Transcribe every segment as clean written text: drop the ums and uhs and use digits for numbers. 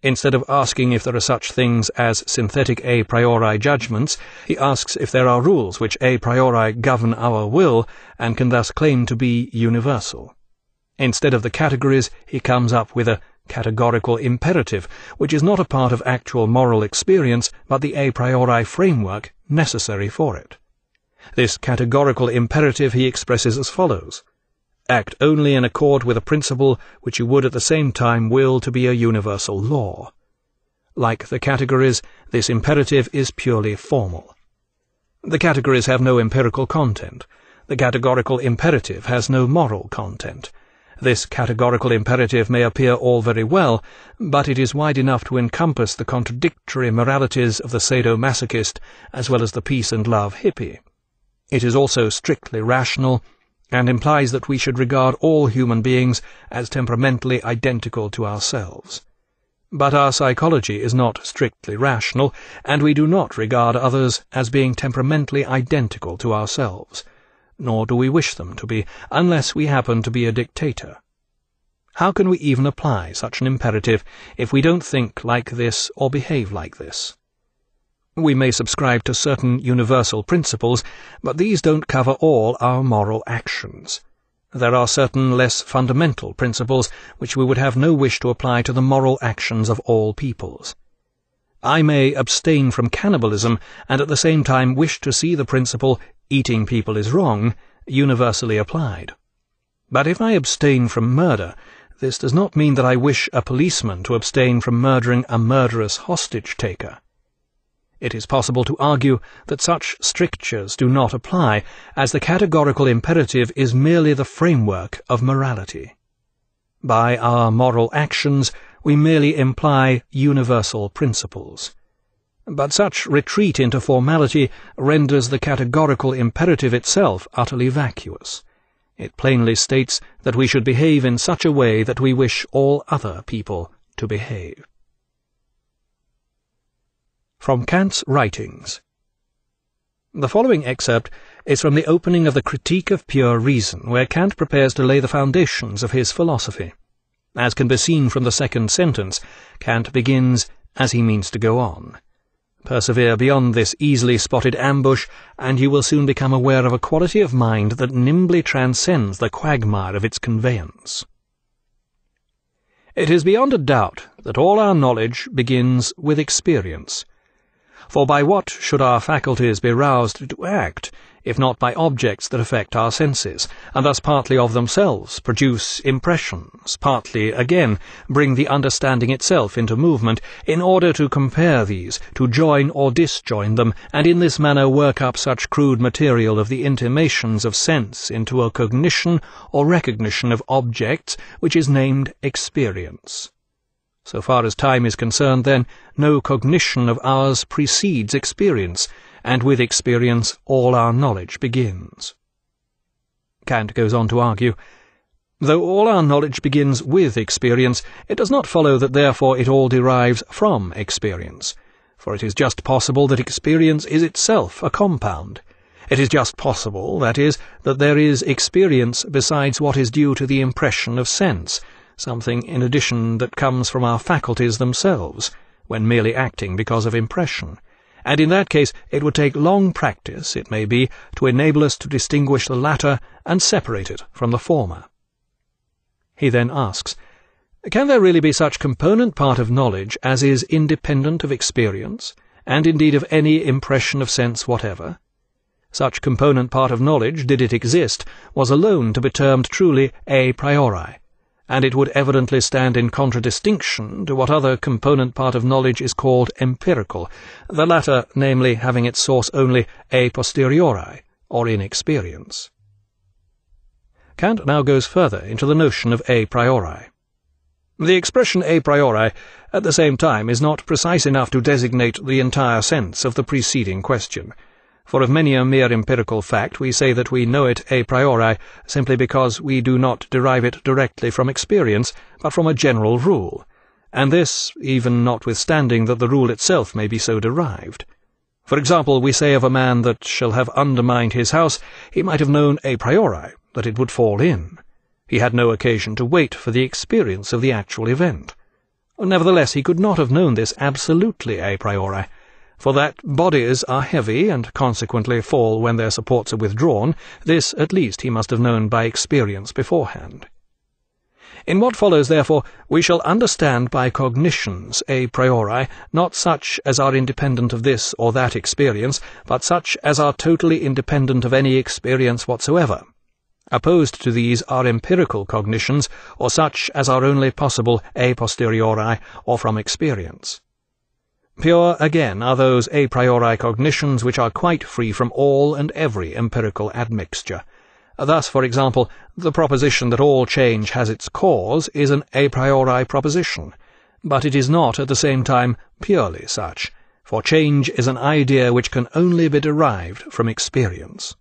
Instead of asking if there are such things as synthetic a priori judgments, he asks if there are rules which a priori govern our will and can thus claim to be universal. Instead of the categories, he comes up with a categorical imperative, which is not a part of actual moral experience, but the a priori framework necessary for it. This categorical imperative he expresses as follows: act only in accord with a principle which you would at the same time will to be a universal law. Like the categories, this imperative is purely formal. The categories have no empirical content. The categorical imperative has no moral content. This categorical imperative may appear all very well, but it is wide enough to encompass the contradictory moralities of the sadomasochist as well as the peace and love hippie. It is also strictly rational, and implies that we should regard all human beings as temperamentally identical to ourselves. But our psychology is not strictly rational, and we do not regard others as being temperamentally identical to ourselves, nor do we wish them to be, unless we happen to be a dictator. How can we even apply such an imperative if we don't think like this or behave like this? We may subscribe to certain universal principles, but these don't cover all our moral actions. There are certain less fundamental principles which we would have no wish to apply to the moral actions of all peoples. I may abstain from cannibalism and at the same time wish to see the principle "eating people is wrong" universally applied. But if I abstain from murder, this does not mean that I wish a policeman to abstain from murdering a murderous hostage-taker. It is possible to argue that such strictures do not apply, as the categorical imperative is merely the framework of morality. By our moral actions, we merely imply universal principles. But such retreat into formality renders the categorical imperative itself utterly vacuous. It plainly states that we should behave in such a way that we wish all other people to behave. From Kant's Writings. The following excerpt is from the opening of the Kritik of Pure Reason, where Kant prepares to lay the foundations of his philosophy. As can be seen from the second sentence, Kant begins as he means to go on. Persevere beyond this easily spotted ambush, and you will soon become aware of a quality of mind that nimbly transcends the quagmire of its conveyance. It is beyond a doubt that all our knowledge begins with experience. For by what should our faculties be roused to act, if not by objects that affect our senses, and thus partly of themselves produce impressions, partly, again, bring the understanding itself into movement, in order to compare these, to join or disjoin them, and in this manner work up such crude material of the intimations of sense into a cognition or recognition of objects which is named experience. So far as time is concerned, then, no cognition of ours precedes experience, and with experience all our knowledge begins. Kant goes on to argue, though all our knowledge begins with experience, it does not follow that therefore it all derives from experience, for it is just possible that experience is itself a compound. It is just possible, that is, that there is experience besides what is due to the impression of sense, something in addition that comes from our faculties themselves, when merely acting because of impression, and in that case it would take long practice, it may be, to enable us to distinguish the latter and separate it from the former. He then asks, can there really be such component part of knowledge as is independent of experience, and indeed of any impression of sense whatever? Such component part of knowledge, did it exist, was alone to be termed truly a priori, and it would evidently stand in contradistinction to what other component part of knowledge is called empirical, the latter, namely, having its source only a posteriori, or in experience. Kant now goes further into the notion of a priori. The expression a priori, at the same time, is not precise enough to designate the entire sense of the preceding question. For of many a mere empirical fact we say that we know it a priori simply because we do not derive it directly from experience, but from a general rule, and this even notwithstanding that the rule itself may be so derived. For example, we say of a man that shall have undermined his house, he might have known a priori that it would fall in. He had no occasion to wait for the experience of the actual event. Nevertheless, he could not have known this absolutely a priori, for that bodies are heavy and consequently fall when their supports are withdrawn, this at least he must have known by experience beforehand. In what follows, therefore, we shall understand by cognitions a priori, not such as are independent of this or that experience, but such as are totally independent of any experience whatsoever. Opposed to these are empirical cognitions, or such as are only possible a posteriori, or from experience. Pure, again, are those a priori cognitions which are quite free from all and every empirical admixture. Thus, for example, the proposition that all change has its cause is an a priori proposition, but it is not at the same time purely such, for change is an idea which can only be derived from experience.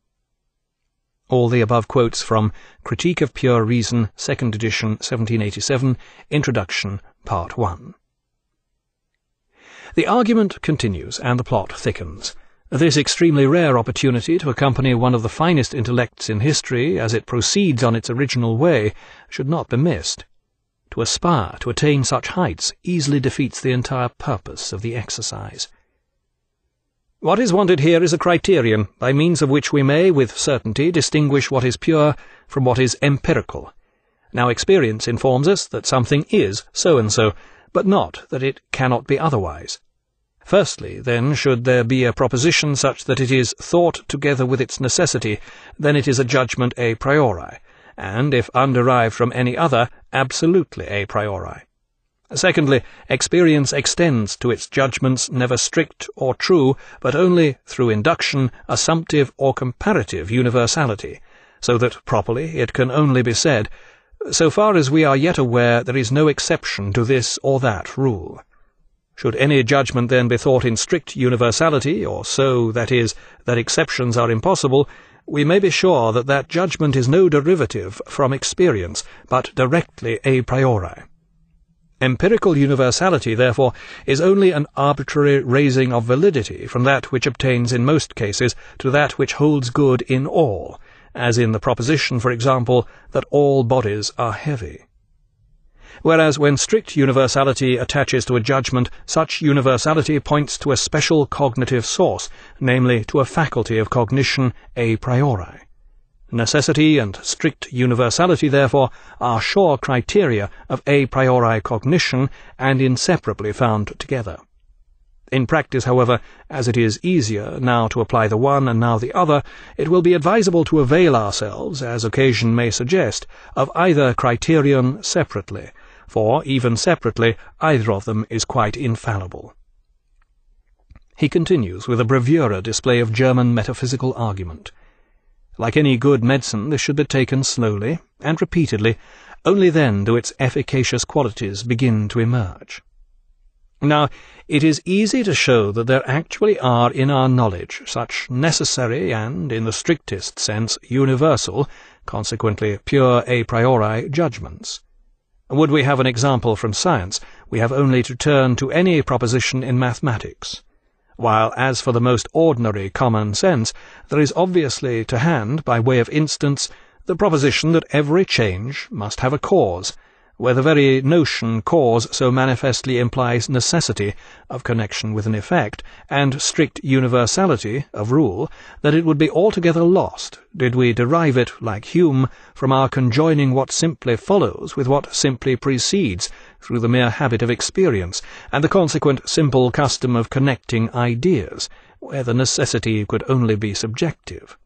All the above quotes from Critique of Pure Reason, 2nd edition, 1787, Introduction, Part 1. The argument continues, and the plot thickens. This extremely rare opportunity to accompany one of the finest intellects in history as it proceeds on its original way should not be missed. To aspire to attain such heights easily defeats the entire purpose of the exercise. What is wanted here is a criterion, by means of which we may, with certainty, distinguish what is pure from what is empirical. Now experience informs us that something is so-and-so, but not that it cannot be otherwise. Firstly, then, should there be a proposition such that it is thought together with its necessity, then it is a judgment a priori, and, if underived from any other, absolutely a priori. Secondly, experience extends to its judgments never strict or true, but only through induction, assumptive or comparative universality, so that, properly, it can only be said, so far as we are yet aware, there is no exception to this or that rule. Should any judgment then be thought in strict universality, or so, that is, that exceptions are impossible, we may be sure that that judgment is no derivative from experience, but directly a priori. Empirical universality, therefore, is only an arbitrary raising of validity from that which obtains in most cases to that which holds good in all, as in the proposition, for example, that all bodies are heavy. Whereas when strict universality attaches to a judgment, such universality points to a special cognitive source, namely to a faculty of cognition a priori. Necessity and strict universality, therefore, are sure criteria of a priori cognition and inseparably found together. In practice, however, as it is easier now to apply the one and now the other, it will be advisable to avail ourselves, as occasion may suggest, of either criterion separately, for, even separately, either of them is quite infallible. He continues with a bravura display of German metaphysical argument. Like any good medicine, this should be taken slowly and repeatedly, only then do its efficacious qualities begin to emerge. Now, it is easy to show that there actually are in our knowledge such necessary and, in the strictest sense, universal, consequently pure a priori judgments. Would we have an example from science, we have only to turn to any proposition in mathematics, while as for the most ordinary common sense, there is obviously to hand, by way of instance, the proposition that every change must have a cause, where the very notion cause so manifestly implies necessity of connection with an effect, and strict universality of rule, that it would be altogether lost did we derive it, like Hume, from our conjoining what simply follows with what simply precedes through the mere habit of experience, and the consequent simple custom of connecting ideas, where the necessity could only be subjective.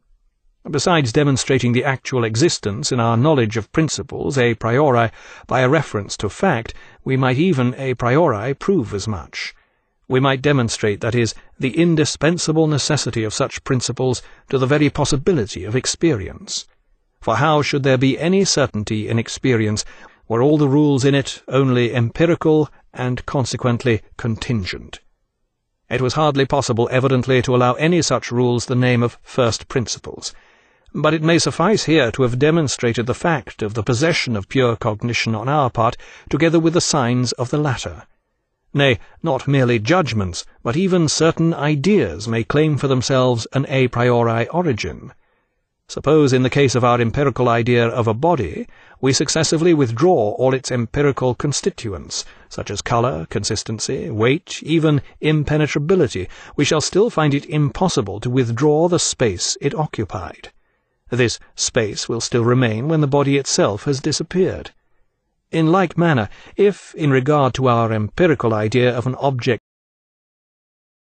Besides demonstrating the actual existence in our knowledge of principles a priori by a reference to fact, we might even a priori prove as much. We might demonstrate, that is, the indispensable necessity of such principles to the very possibility of experience. For how should there be any certainty in experience were all the rules in it only empirical and consequently contingent? It was hardly possible, evidently, to allow any such rules the name of first principles. But it may suffice here to have demonstrated the fact of the possession of pure cognition on our part, together with the signs of the latter. Nay, not merely judgments, but even certain ideas may claim for themselves an a priori origin. Suppose in the case of our empirical idea of a body, we successively withdraw all its empirical constituents, such as colour, consistency, weight, even impenetrability, we shall still find it impossible to withdraw the space it occupied. This space will still remain when the body itself has disappeared. In like manner, if, in regard to our empirical idea of an object